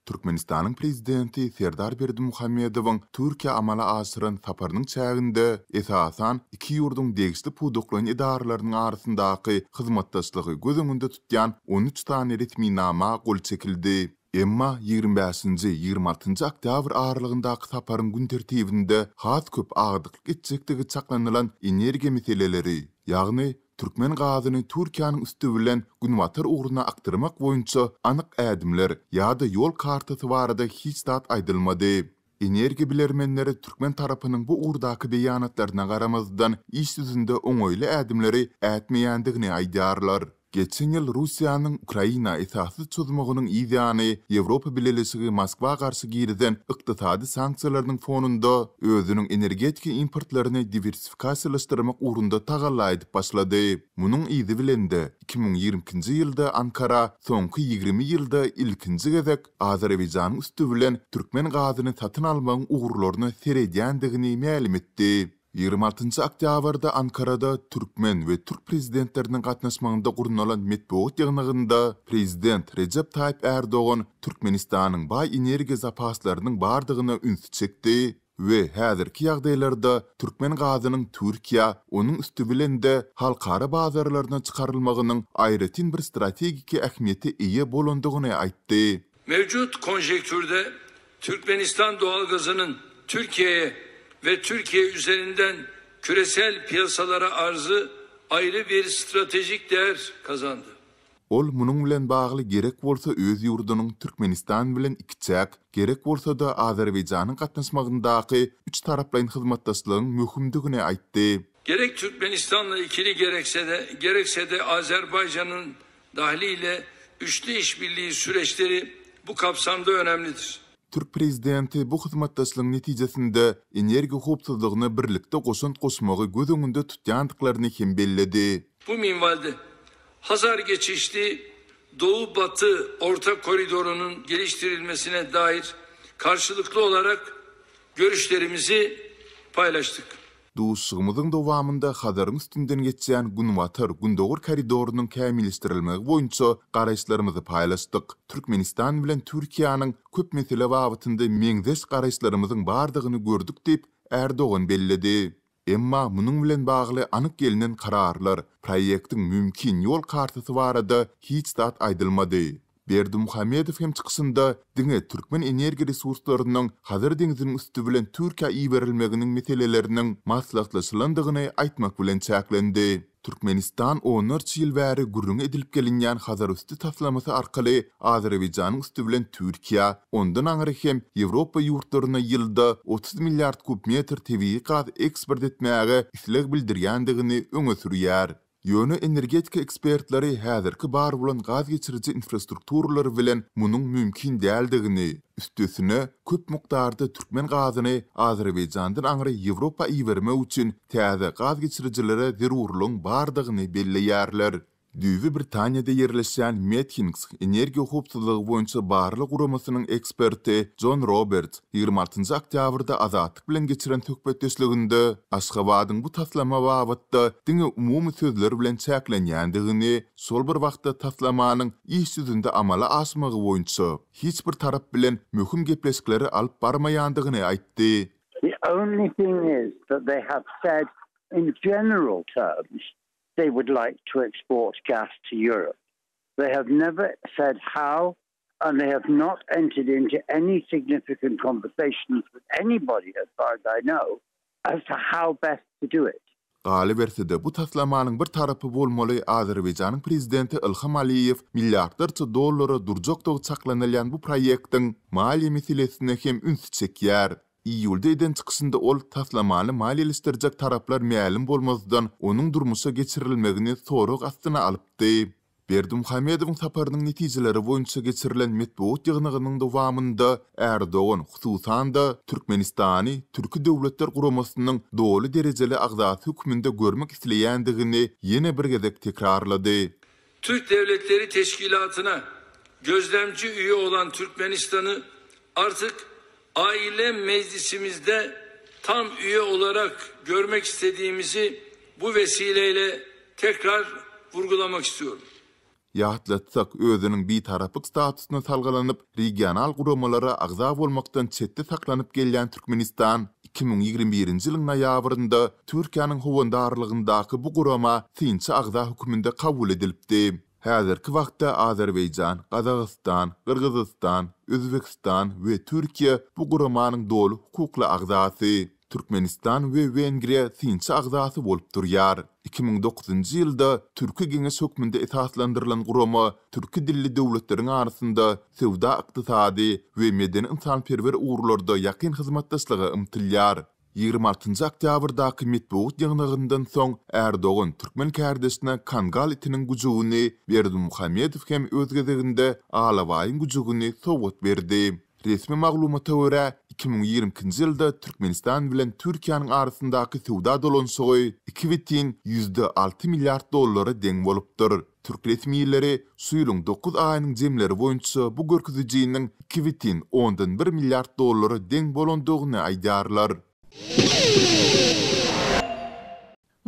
Türkmenistan'ın prezidenti Serdar Berdimuhammedowyň Türkiýe amala aşyran saparynyň çäginde esasan iki ýurdun degişli puduklaryň idaralarynyň arasyndaky hyzmatdaşlygy göz öňünde tutýan 13 tane resmi nama gol çekildi. Emma 25-nji 26-njy oktyabr aralygyndaky saparyň gün tertibinde has köp agdyklyk etjekdigi çaklanylan energiýa meseleleri, ýagny Türkmen gazyny Türkiýanyň üstü bilen günwatar ugruna aktyrmak boýunça anyk ädimler ýa-da ýol kartasy barada hiç dat aýdylmady. Energiýa bilermenleri Türkmen tarapynyň bu ugurdaky beýanatlaryna garamazdan iş ýüzünde oňoýly ädimleri ätmeýändigini aýdarlar. Geçen ýyl Russiýanyň Ukraina esasy çözümiňiň ýa-ni Ýewropa Birleşigi Moskwa garşy girden ykdysady sanksiýalarynyň fonunda özüniň energetik importlaryny diversifikasiýalaşdyrmak ugrunda tagalla edip başlady. Munyň ýyzy bilen de 2022-nji ýylda Ankara soňky 20 ýylda ilkinji gezek Azerbaýjanyň üstü bilen Türkmen gazyny satyn almagyň ugurlaryny seredýändigini ma'lum etdi. 26 oktyabrda Ankara'da Türkmen ve Türk prezidentlerinin gatnaşmagynda gurunalan metbuat ýygnygynda prezident Recep Tayyip Erdoğan Türkmenistan'ın bay energiýa zapaslarynyň bardygyna üns çekdi ve häzirki ýagdaýlarda Türkmen gazynyň Türkiýe onun üstü bilen de halkara bazarlaryna çykarylmagynyň aýratyn bir strategik ähmiýeti eýe bolandygyny aýtdy. Mevcut konjektürde Türkmenistan doğalgazının Türkiye'ye ve Türkiye üzerinden küresel piyasalara arzı ayrı bir stratejik değer kazandı. Ol munyň bilen bagly gerek bolsa öz ýurdunyň Türkmenistan bilen ikçäk, gerek bolsa da Azerbaýjanyň gatnaşmagyndaky üç taraplaryň hyzmatdaşlygyň möhümdigini aýtdy. Gerek Türkmenistan'la ikili gerekse de Azerbaycan'ın dahiliyle üçlü işbirliği süreçleri bu kapsamda önemlidir. Türk prezidenti bu hyzmatdaşlygyň netijesinde energiýa howpsuzlygyny birlikde goşmagy göz öňünde tutýandyklaryny hem belledi. Bu minvalde Hazar geçişli Doğu-Batı Orta Koridorunun geliştirilmesine dair karşılıklı olarak görüşlerimizi paylaştık. Duşygymyzyň dowamında Hazaryň üstünden geçýän Günwatar Gündogur koridorunyň kämilleşdirilmegi boýunça garaşlarymyzy paýlaşdyk. Türkmenistan bilen Türkiýanyň köp mesele wagtynda meňzeş garaşlarymyzyň bardygyny gördük diýip Erdoğan belledi. Emma munyň bilen bagly anyk gelinen kararlar, proýektiň mümkin ýol kartasy barada hiç dat aýdylmady. Berdimuhammedow hem çykysynda diňe Türkmen energiýa resurslarynyň Hazar deňiziniň üstü bilen Türkiýe iýberilmeginiň meseleleriniň maslahatlaşylandygyny aýtmak bilen çäklendi. Türkmenistan 14 ýyl bäri gurrun edilip gelinýän Hazar üstü taslamasy arkaly Azerbaýjanyň üstü bilen Türkiýe, ondan aňry hem Ýewropa ýurtlaryna ýylda 30 milliard kubmetr tebii gaz eksport etmäge isleg bildirýändigini öňe sürýär. Ýöne energetik ekspertleri häzirki bar bolan gaz geçirici infrastrukturalary bilen munyň mümkin däldigini, üstesine köp mukdarda Türkmen gazyny Azerbaýjandan aňry Ýewropa iýberme üçin täze gaz geçiricilere zerurlygyň bardygyny belleýärler. Düýbi Britaniýada ýerleşýän Metkins energiýa howpsuzlygy boýunça barlyk guramasynyň eksperti John Roberts 26 oktyabrda Azatlyk bilen geçiren töhbetdeşliginde Aşgabatyň bu taslama wagtda diňe umumy sözler bilen çäklenýändigini, sol bir wagtda taslamanyň iş ýüzünde amala aşmagy boýunça hiç bir tarap bilen möhüm gepleşikleri alyp barmaýandygyny aýtdy. The only thing is that they have said in general terms they would like to export gas to Europe. They have never said how, and they have not entered into any significant conversations with anybody, as far as I know, as to how best to do it. Gali bersede bu taslamanyň bir tarapy bolmaly Azerbaýjanyň prezidenti Ilham Aliýew milliardlarça dollara durjakdygy çaklanylýan bu proýektiň maliýe meselesine hem üns çekýär. İýulda eden çykysynda ol taslamany maliýeleşdirjek taraplar ma'lum bolmazdan onuň durmuşa geçirilmegini sorag astyna alypdy. Berdimuhammedowyň saparynyň netijeleri boýunça geçirilen metbuat ýygnygynyň dowamında Erdoğan hususan da Türkmenistany türki döwletler guramasynyň dowly derejeli agzasy hükmünde görmek isleýändigini ýene bir gezek tekrarlady. Türk Devletleri Teşkilatı'na gözlemci üye olan Türkmenistan'ı artık aile meclisimizde tam üye olarak görmek istediğimizi bu vesileyle tekrar vurgulamak istiyorum. Ýatlatsak özüniň bir tarapyk statusyna salgylanyp, regional guramalara agza bolmakdan çetde saklanyp gelýän Türkmenistan 2021-nji ýylyň noýabrynda Türkiýanyň howandarlygyndaky bu gurama synçy agza höküminde kabul edilipdi. Häzirki wagtda Azerbaýjan, Gazagystan, Kyrgyzstan, Özbekistan we Türkiýe bu guramanyň dolu hukukly agzasy. Türkmenistan we Wengriýa synçy agzasy bolup durýar. 2009-njy ýylda Türki Geňeş höküminde esaslandyrylan gurama türki dilli döwletleriň arasynda sewda, ykdysady we medeni insanperwer uğurlarda ýakyn hyzmatdaşlygy ymtylýar. 26 oktýabrdaky metbuat ýygnygyndan soň Erdogan türkmen kärdeşine Kangal itiniň gujugyny Berdimuhammedow hem öz gezeginde Alawaýyň gujugyny sowgat berdi. Resmi maglumata görä 2022-nji ýylda Türkmenistan bilen Türkiýanyň arasyndaky sowda dolanşygy 2,6 milliard dollara deň bolupdyr. Türk resmiýetleri şu ýylyň 9 aýynyň jemleri boýunça bu görkezijiniň 2,1 milliard dollara deň bolandygyny aýdarlar.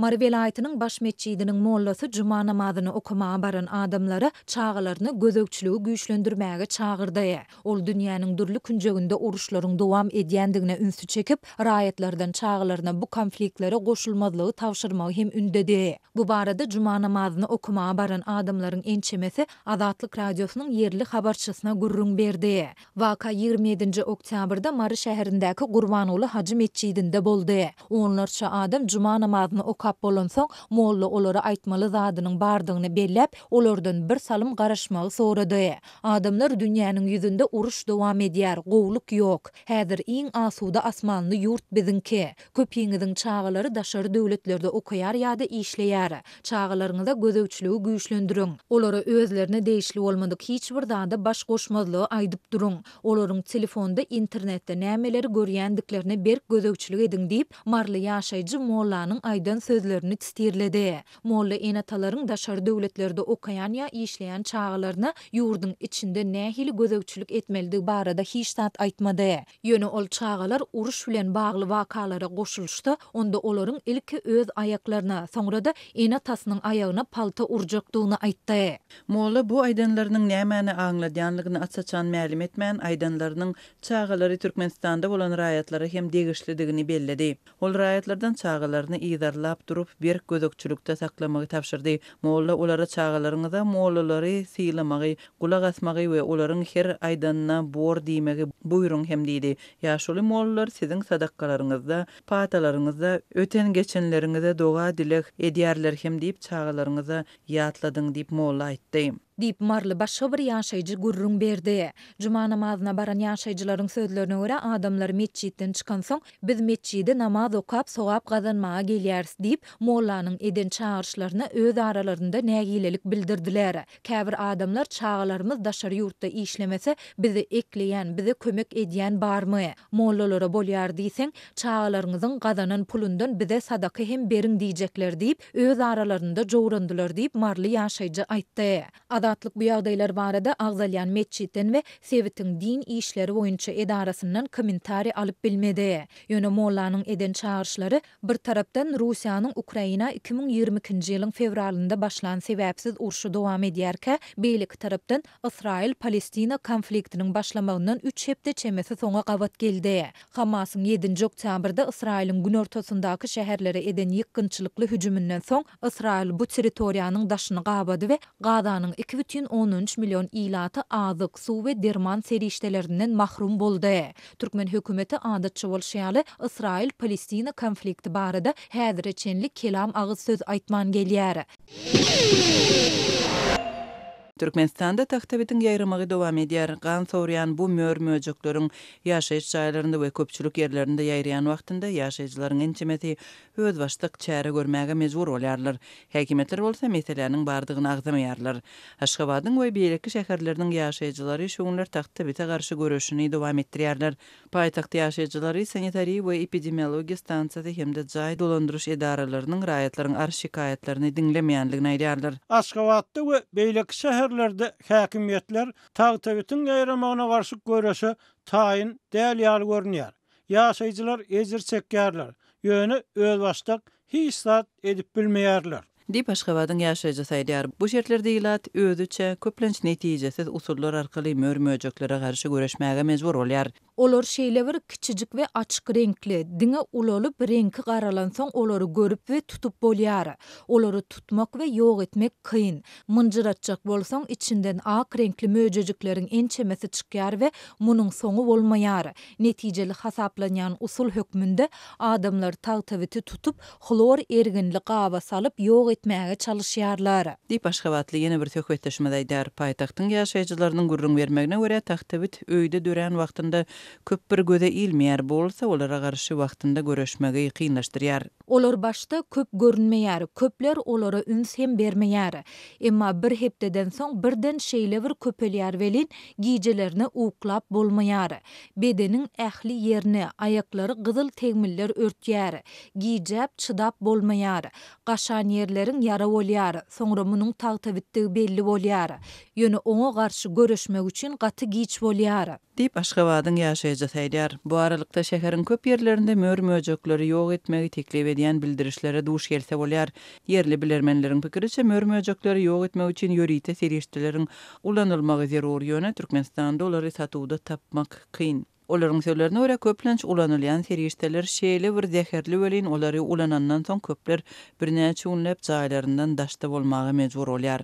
Mary welaýatynyň baş meçidiniň mollasy juma namazyny okumaga baran adamlara çağalaryny gözegçiligi güýçlendirmäge çağırdy. Ol dünýäniň durly künjeginde uruşlaryň dowam edýändigine ünsü çekip, raýatlardan çağalaryna bu konfliktlere goşulmazlygy tawşyrmagy hem ündedi. Bu barada juma namazyny okumaga baran adamlaryň ençemesi Azatlyk radiosynyň yerli habarçysyna gurrun berdi. Waka 27 oktýabrda Mary şäherindäki Gurbanuly Hacı meçidinde boldy. Onlarça adam juma namazyny bolan soň molla olara aýtmaly zadynyň bardygyny belläp, olardan bir salym garaşmagy sorady. Adamlar dünýäniň ýüzünde uruş dowam edýär, gowluk ýok. Häzir iň asuda asmanly ýurt bizinki. Köpüňiziň çağalary daşary döwletlerde okuýar ýa-da işleýär. Çağalaryňyza gözegçiligi güýçlendirin. Olara özlerine değişli bolmadyk hiç bir zada baş goşmazlygy aýdyp durun. Olaryň telefonda, internetde nämeleri görýändiklerini berk gözegçilik edin diýip marly ýaşaýjy mollanyň aýdan sözlerini tistirledi. Molla enatalaryň daşary döwletlerde okaýan ýa işleýän çağalaryna ýurdun içinde nähili gözegçilik etmeligi barada hiç zat aýtmady. Ýöne ol çağalar uruş bilen bagly wakalara goşulşdy, onda olaryň ilki öz aýaklaryna, soňra-da enatasynyň aýagyna palta urjakdygyny aýtdy. Molla bu aýdanlarynyň nämäni aňladýanlygyny açaçan mälim etmän aýdanlarynyň çağalary Türkmenistanda bolan raýatlara hem degişlidigini belledi. Ol raýatlardan çağalaryny ýydarlap durup berk gözekçilikde saklamagy tapşyrdy. Molla olara çağalaryňyza mollalary syýlamagy, gulak asmagy we olaryň her aýdanyna bor diýmegi buýrun hem diýdi. Ýaşuly mollalar siziň sadakalaryňyzda, patalaryňyzda, öten geçenleriňize doga dilek edýärler hem diýip çağalaryňyza ýatladyň diýip molla aýtdy. Dip marly başga bir ýaşaýjy gurrun berdi. Juma namazyna baran ýaşaýjylaryň sözlerine görä adamlar meçitden çykan soň biz meçide namaz okap sowap gazanmaga gelýäris diýip mollanyň eden çağırşlaryna öz aralarynda nägilelik bildirdiler. Käbir adamlar çağalarymyz daşary ýurtda işlemese bizi ekleýän, bize kömek edýän barmy? Mollalara bolýar diýseň çağalaryňyzyň gazanan pulundan bize sadaka hem berin diýjekler diýip öz aralarynda jowrandylar diýip marly ýaşaýjy aýtdy. Azatlyk bu ýagdaýlar barada agzalýan meçitten we Sewitiň din işleri boýunça edarasyndan kommentari alyp bilmedi. Ýöne mollanyň eden çağırşlary bir tarapdan Russiýanyň Ukraina 2022-nji ýylyň fevralynda başlan sebäpsiz urşy dowam edýärkä, beýleki tarapdan Israil Palestina konfliktiniň başlamagyndan 3 hepde çemesi soňa gabat geldi. Hamasyň 7 oktýabrda Israilin gün ortasyndaky şäherlere eden ýykgynçylykly hüjümünden soň Israil bu territoriýanyň daşyny gabady we Gazanyň 2,13 milyon ilaty azyk, suw we derman serişdelerinden mahrum boldy. Türkmen hökümeti adatçy bolşaýaly Israil Palestina konflikti barada häzir çenlik kelam agyz söz aýtman gelýär. Türkmenistanda taxtabetiň ýaýramagy dowam edýär. Gan sorýan bu möjeklerin ýaşaýyş jaýlarynda we köpçülik ýerlerinde ýaýrayan wagtynda ýaşaýjylaryň ençemeti öz başlyk çäre görmäge mejbur bolýarlar. Häkimetler bolsa meseleniň bardygyny agzamaýarlar. Aşgabatyň we beýleki şäherleriniň ýaşaýjylary şu günler taxtabete garşy görüşini dowam etdirýärler. Paýtaxt ýaşaýjylary sanitari we epidemiologiýa stansiýasy hemde jaý dolandyryş edaralarynyň raýatlaryň arşikaýetlerini dinlemeýänligini aýdýarlar. Aşgabatda we beýleki şäherlerde häkimetler taxtabetiň ýaýramagyna garşy görüşi taýin däl görnýär. Ýaşaýjylar ejir çekýärler. Ýöne öz başlyk hiç zat edip bilmeýärler. Dip Aşgabatyň ýaşaýjy saýdýar. Bu şertlerde ilat özüçe köplenç netijesiz usullar arkaly mörmöjeklere garşy göreşmäge mejbur bolýar. Olar şeýle bir kiçijik we açyk renkli, diňe ulalyp renki garalansoň olary görüp we tutup bolýar. Olary tutmak we ýok etmek kyn. Mınjyratjak bolsaň içinden ak renkli möjejiklerin ençemesi çykýar we munyň soňu bolmaýar. Netijeli hasaplanýan usul hökmünde adamlar tagtabiti tutup hlor erginli gaba salyp ýok etmäge çalışýarlar. Dip Aşgabatly ýene bir söhbetleşme aýdar. Paýtagtyň ýaşaýjylarynyň gurrun bermegine görä tagtabit öýde dören wagtynda köp bir göze ilmeýär bolsa olara garşy wagtynda göreşmegi kynlaşdyrýar. Olar başta köp görünmeýär, köpler olara üns hem bermeýär. Emma bir hepdeden soň birden şeýle bir köpelýär welin giýjelerini uklap bolmaýar. Bedeniň ähli ýerini, aýaklary gyzyl tegmiller örtýär. Giýjäp çydap bolmaýar. Gaşan ýerleriň ýara bolýar. Soňra munyň tagtabitdigi belli bolýar. Ýöne oňa garşy göreşmek üçin gaty giýiç bolýar. Dip Aşgabatyň ýaşaýjy saýdýar. Bu aralykda şäheriň köp ýerlerinde mörmöjekleri ýok etmegi teklip edýän bildirişlere duş gelse bolýar. Yerli bilermenleriň pikiriçe mörmöjekleri ýok etmek üçin ýörite serişdeleriň ulanylmagy zerur ýöne Türkmenistanda olary satuwda tapmak kyn. Olaryň sözlerine görä köplenç ulanylýan serişdeler şeýle bir zäherli welin olary ulanandan soň köpler birnäçe unlap jaýlaryndan daşda bolmagy mejbur bolýar.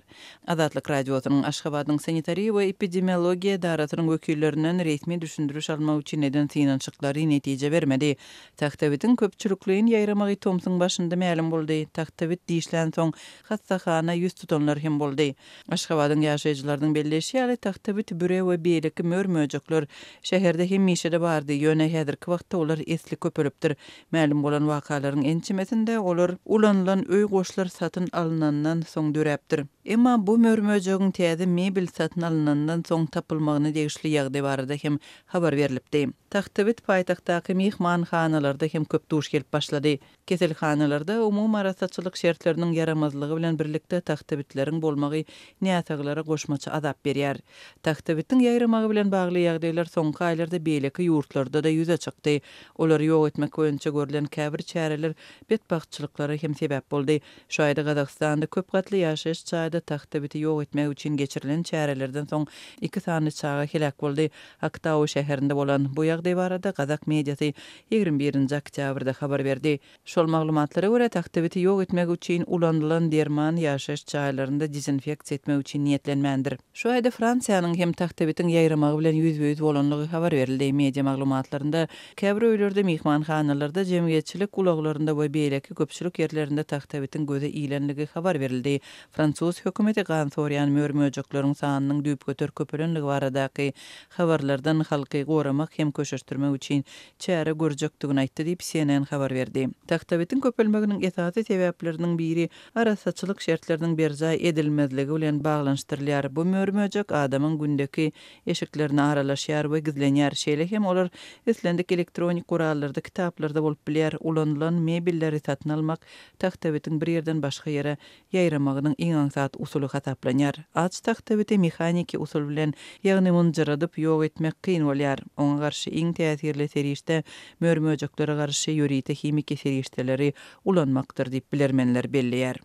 Azatlyk radiosynyň Aşgabatyň sanitariýa we epidemiologiýa daratynyň wekillerinden resmi düşündürüş almak üçin neden synançyklary netije bermedi. Tagtabitin köpçülikliğin ýaýramagy Tomsyň başynda ma'lum boldy. Tagtabit diýişlän soň hassahana ýüz tutanlar hem boldy. Aşgabatyň ýaşaýjylarynyň belleşi ýaly tagtabit büre we beýleki mörmöjekler şäherde hem şede bardy. Ýöne häzirki wagtda olar esli köpelipdir. Ma'lum bolan wakalaryň ençemesinde olar ulanılan öý goşlar satyn alynandan soň döräpdir. Emma bu mörmöjegiň täze mebel satyn alynandan soň tapylmagyny degişli ýagdaý barada hem habar berilipdi. Tagtabit paýtagtdaky mehmanhanalarda hem köp duş gelip başlady. Keselhanalarda umum arasaçylyk şertleriniň yaramazlygy bilen birlikde tagtabitleriň bolmagy näsaglara goşmaçy azap berýär. Tagtabitiň ýaýramagy bilen bagly ýagdaýlar soňky aýlarda beýleki ýurtlarda da ýüze çykdy. Olar ýok etmek boýunça görülen käbir çäreler betbahtçylyklara hem sebäp boldy. Şu aýda Gazakstanda köp gatly ýaşaýyş çaýda tagtabiti ýok etmek üçin geçirilen çärelerden soň 2 sany çaga helak boldy. Aktaw şäherinde bolan bu ýagdaý barada Gazak mediasy 21-nji oktýabrda habar berdi. Şol maglumatlara görä tagtabiti ýok etmek üçin ulanylan derman ýaşaýyş çaýlarynda dezinfeksiýa etmek üçin niýetlenmändir. Şu aýda Fransiýanyň hem tagtabitin ýaýramagy bilen ýüz-ýüz bolanlygy habar berildi. Media maglumatlarynda käbir öýlerde mehmanhanalarda jemgyýetçilik ulaglarynda we beýleki köpçülik ýerlerinde tagtabitin göze ilenligi habar berildi. Fransuz hökümeti gansoryan mörmöjekleriň sanynyň düýp göter köpelenligi baradaky habarlardan halky goramak hem köşeşdirmek üçin çäre görjekdigini aýtdy diýip CNN habar berdi. Tagtabitin köpelmeginiň esasy sebäpleriniň biri arasaçylyk şertleriniň berjä edilmezligi bilen baglanşdyrylýar. Bu mörmöjek adamyň gündeki eşiklerini aralaşýar we gizlenýär. Şeýle hem olar islendik elektronik gurallarda, kitaplarda bolup bilýär. Ulanılan mebelleri satyn almak tagtabitin bir ýerden başga ýere ýaýramagynyň iň aňsat usuly hasaplanýar. Aç tagtabiti mehaniki usul bilen ýagny münjyradyp ýok etmek kyn bolýar. Oňa garşy iň täsirli serişde mörmöjeklere garşy ýörite himiki serişdeleri ulanmakdyr diýip bilermenler belleýär.